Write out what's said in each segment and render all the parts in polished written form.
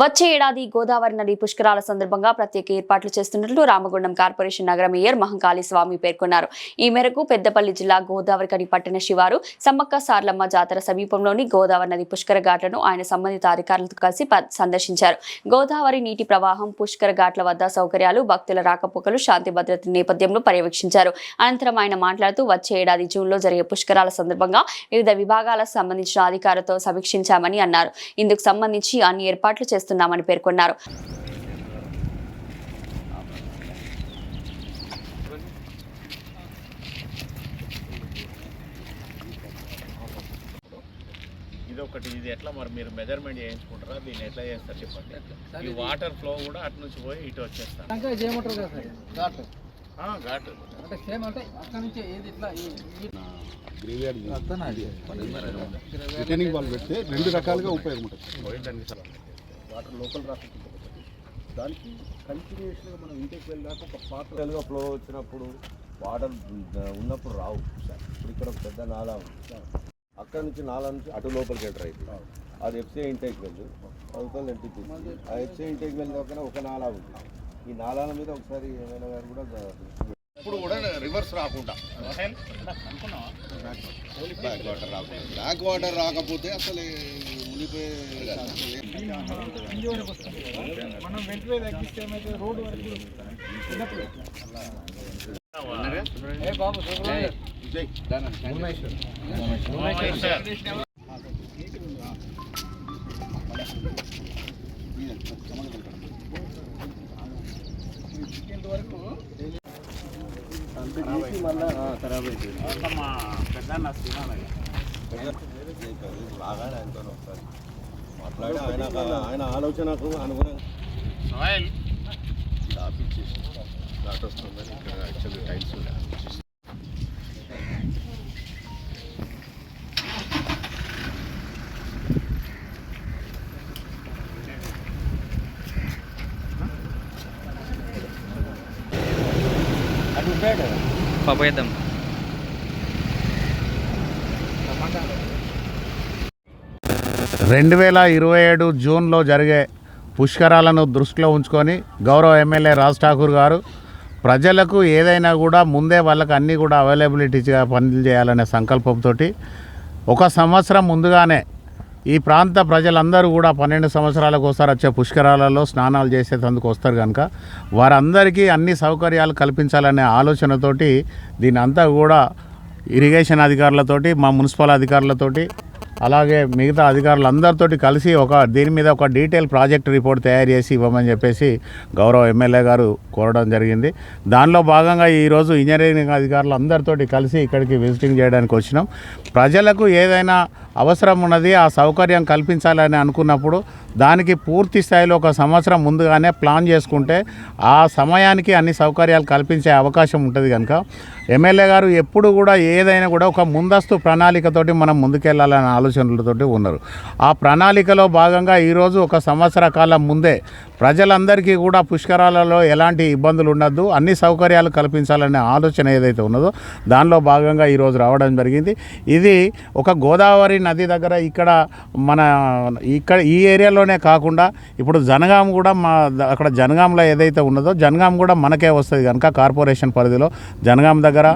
వచ్చే ఏడాది గోదావరి నది పుష్కరాల సందర్భంగా ప్రత్యేక ఏర్పాట్లు చేస్తున్నట్లు రామగుండం కార్పొరేషన్ నగర మేయర్ మహంకాళి స్వామి పేర్కొన్నారు. ఈ మేరకు పెద్దపల్లి జిల్లా గోదావరికని పట్టణ శివారు సమ్మక్క సార్లమ్మ జాతర సమీపంలోని గోదావరి నది పుష్కర ఘాట్లను ఆయన సంబంధిత అధికారులతో కలిసి సందర్శించారు. గోదావరి నీటి ప్రవాహం, పుష్కర ఘాట్ల వద్ద సౌకర్యాలు, భక్తుల రాకపోకలు, శాంతి భద్రత నేపథ్యంలో పర్యవేక్షించారు. అనంతరం ఆయన మాట్లాడుతూ వచ్చే ఏడాది జూన్లో జరిగే పుష్కరాల సందర్భంగా వివిధ విభాగాలకు సంబంధించిన అధికారులతో సమీక్షించామని అన్నారు. ఇందుకు సంబంధించి అన్ని ఏర్పాట్లు చేస్తున్నామని పేర్కొన్నారు. ఇది ఎట్లా మరి మీరు మెజర్మెంట్ చేయించుకుంటారా, దీన్ని ఎట్లా చేస్తారు చెప్పండి. ఈ వాటర్ ఫ్లో కూడా అటు నుంచి పోయి ఇటు వచ్చేస్తారు. రిటర్నింగ్ వాల్ పెడితే రెండు రకాలుగా ఉపయోగం ఉంటుంది. వాటర్ లోకల్ ట్రాఫిక్ దానికి కంటిన్యూస్గా మనం ఇంటికి వెళ్ళాక ఒక పాత్రలుగా ఫ్లో వచ్చినప్పుడు వాటర్ ఉన్నప్పుడు రావు సార్. ఇప్పుడు ఇక్కడ ఒక పెద్ద నాలా ఉంది, అక్కడ నుంచి నాలా నుంచి అటు లోపలికి ఎంటర్ అవుతుంది. అది ఎఫ్సీఐ ఇంటేక్ వెళ్ళు అవుతుంది ఎన్టీపీ. ఆ ఎఫ్సీఐ ఇంటేక్ వెళ్ళిన ఒక నాలా ఉంది. ఈ నాలాల మీద ఒకసారి ఏమైనా గారు కూడా ఇప్పుడు కూడా రివర్స్ రాకుండా బ్లాక్ వాటర్ రాకపోతే అసలు మునిపోయే మనం వెంటనే తగ్గిస్తే ఏమైతే రోడ్డు వరకు ఖరాబ్ అవుతుంది. బాగానే అనుకోను ఒకసారి మాట్లాడి ఆయన ఆలోచనకు అనుగుణంగా ఆపిచ్చేసి ఘాట్ వస్తుందని ఇక్కడ యాక్చువల్లీ టైల్స్ పాపేద్దాం. రెండు 2027 జూన్లో జరిగే పుష్కరాలను దృష్టిలో ఉంచుకొని గౌరవ ఎమ్మెల్యే రాజ్ ఠాకూర్ గారు ప్రజలకు ఏదైనా కూడా ముందే వాళ్ళకి అన్నీ కూడా అవైలబిలిటీగా పనులు చేయాలనే సంకల్పంతో ఒక సంవత్సరం ముందుగానే ఈ ప్రాంత ప్రజలందరూ కూడా 12 సంవత్సరాలకు ఒకసారి వచ్చే పుష్కరాలలో స్నానాలు చేసేందుకు వస్తారు కనుక వారందరికీ అన్ని సౌకర్యాలు కల్పించాలనే ఆలోచనతోటి దీని అంతా కూడా ఇరిగేషన్ అధికారులతోటి, మా మున్సిపల్ అధికారులతోటి, అలాగే మిగతా అధికారులందరితోటి కలిసి దీని మీద ఒక డీటెయిల్ ప్రాజెక్ట్ రిపోర్ట్ తయారు చేసి ఇవ్వమని చెప్పేసి గౌరవ ఎమ్మెల్యే గారు కోరడం జరిగింది. దానిలో భాగంగా ఈరోజు ఇంజనీరింగ్ అధికారులు అందరితోటి కలిసి ఇక్కడికి విజిటింగ్ చేయడానికి వచ్చినాం. ప్రజలకు ఏదైనా అవసరం ఉన్నది, ఆ సౌకర్యం కల్పించాలని అనుకున్నప్పుడు దానికి పూర్తి స్థాయిలో ఒక సంవత్సరం ముందుగానే ప్లాన్ చేసుకుంటే ఆ సమయానికి అన్ని సౌకర్యాలు కల్పించే అవకాశం ఉంటుంది. కనుక ఎమ్మెల్యే గారు ఎప్పుడు కూడా ఏదైనా కూడా ఒక ముందస్తు ప్రణాళికతోటి మనం ముందుకెళ్లాలనే ఆలోచనలతోటి ఉన్నారు. ఆ ప్రణాళికలో భాగంగా ఈరోజు ఒక సంవత్సర కాలం ముందే ప్రజలందరికీ కూడా పుష్కరాలలో ఎలాంటి ఇబ్బందులు ఉండద్దు, అన్ని సౌకర్యాలు కల్పించాలనే ఆలోచన ఏదైతే ఉన్నదో దానిలో భాగంగా ఈరోజు రావడం జరిగింది. ఇది ఒక గోదావరి నది దగ్గర ఇక్కడ ఈ ఏరియాలోనే కాకుండా ఇప్పుడు జనగాం కూడా అక్కడ జనగాంలో ఏదైతే ఉన్నదో జనగాం కూడా మనకే వస్తుంది కనుక కార్పొరేషన్ పరిధిలో జనగాం దగ్గర,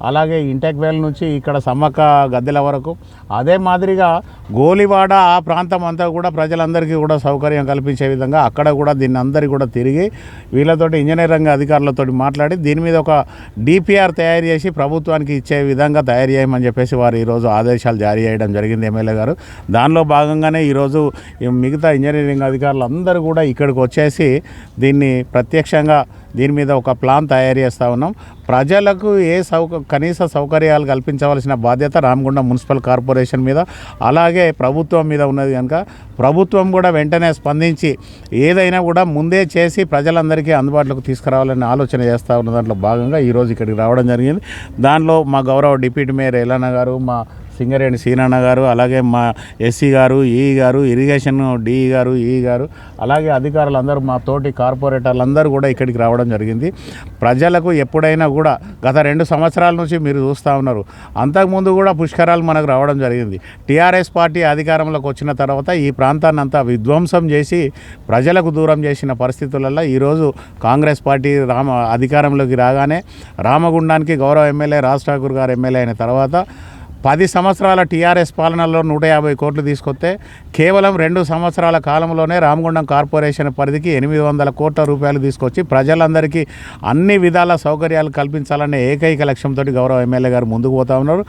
అలాగే ఇంటెక్ వేల్ నుంచి ఇక్కడ సమ్మక్క గద్దెల వరకు, అదే మాదిరిగా గోలివాడ ఆ ప్రాంతం అంతా కూడా ప్రజలందరికీ కూడా సౌకర్యం కల్పించే విధంగా అక్కడ కూడా దీన్ని అందరికీ కూడా తిరిగి వీళ్ళతోటి ఇంజనీరింగ్ అధికారులతో మాట్లాడి దీని మీద ఒక డిపిఆర్ తయారు చేసి ప్రభుత్వానికి ఇచ్చే విధంగా తయారు చేయమని చెప్పేసి వారు ఈరోజు ఆదేశాలు జారీ చేయడం జరిగింది ఎమ్మెల్యే గారు. దానిలో భాగంగానే ఈరోజు మిగతా ఇంజనీరింగ్ అధికారులు అందరూ కూడా ఇక్కడికి వచ్చేసి దీన్ని ప్రత్యక్షంగా దీని మీద ఒక ప్లాన్ తయారు చేస్తూ ఉన్నాం. ప్రజలకు కనీస సౌకర్యాలు కల్పించవలసిన బాధ్యత రామగుండం మున్సిపల్ కార్పొరేషన్ మీద, అలాగే ప్రభుత్వం మీద ఉన్నది. కనుక ప్రభుత్వం కూడా వెంటనే స్పందించి ఏదైనా కూడా ముందే చేసి ప్రజలందరికీ అందుబాటులోకి తీసుకురావాలని ఆలోచన చేస్తూ ఉన్న దాంట్లో భాగంగా ఈరోజు ఇక్కడికి రావడం జరిగింది. దానిలో మా గౌరవ డిప్యూటీ మేయర్ ఎలన్న గారు, మా సింగరేణి సీనన్న గారు, అలాగే మా ఎస్సీ గారు, ఈ గారు, ఇరిగేషన్ డిఈ గారు, ఈ గారు, అలాగే అధికారులందరూ మా తోటి కార్పొరేటర్లందరూ కూడా ఇక్కడికి రావడం జరిగింది. ప్రజలకు ఎప్పుడైనా కూడా గత 2 సంవత్సరాల నుంచి మీరు చూస్తూ ఉన్నారు, అంతకుముందు కూడా పుష్కరాలు మనకు రావడం జరిగింది. టీఆర్ఎస్ పార్టీ అధికారంలోకి వచ్చిన తర్వాత ఈ ప్రాంతాన్ని అంతా విధ్వంసం చేసి ప్రజలకు దూరం చేసిన పరిస్థితులలో ఈరోజు కాంగ్రెస్ పార్టీ అధికారంలోకి రాగానే రామగుండానికి గౌరవ ఎమ్మెల్యే రాజ్ ఠాకూర్ గారు ఎమ్మెల్యే అయిన తర్వాత 10 సంవత్సరాల టీఆర్ఎస్ పాలనలో 150 కోట్లు తీసుకొస్తే కేవలం 2 సంవత్సరాల కాలంలోనే రామగుండం కార్పొరేషన్ పరిధికి 800 కోట్ల రూపాయలు తీసుకొచ్చి ప్రజలందరికీ అన్ని విధాల సౌకర్యాలు కల్పించాలనే ఏకైక లక్ష్యంతో గౌరవ ఎమ్మెల్యే గారు ముందుకు పోతా ఉన్నారు.